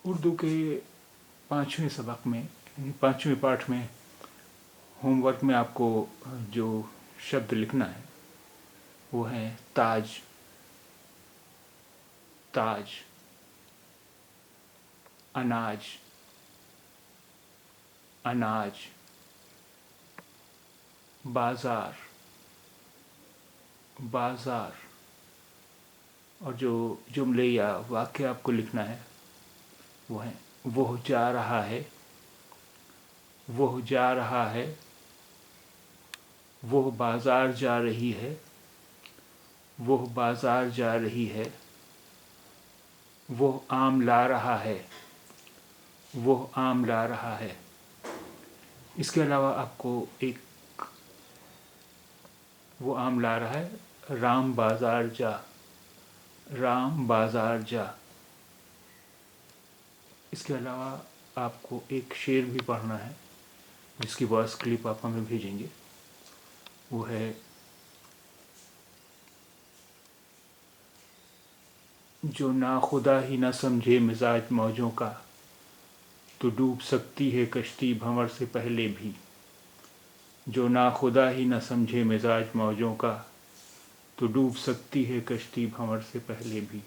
उर्दू के 5वें सबक में, 5वें पाठ में होमवर्क में आपको जो शब्द लिखना है वो है ताज। ताज, अनाज, अनाज, बाजार, बाजार। और जो जुमले या वाक्य आपको लिखना है वो है वो जा रहा है, वो जा रहा है, वो बाजार जा रही है, वो बाजार जा रही है, वो आम ला रहा है, वो आम ला रहा है। इसके अलावा आपको एक वो आम ला रहा है, राम बाजार जा, राम बाजार जा। इसके अलावा आपको एक शेर भी पढ़ना है जिसकी वॉइस क्लिप आप हमें भेजेंगे। वो है जो ना खुदा ही ना समझे मिजाज मौजों का, तो डूब सकती है कश्ती भंवर से पहले भी। जो ना खुदा ही ना समझे मिजाज मौजों का, तो डूब सकती है कश्ती भंवर से पहले भी।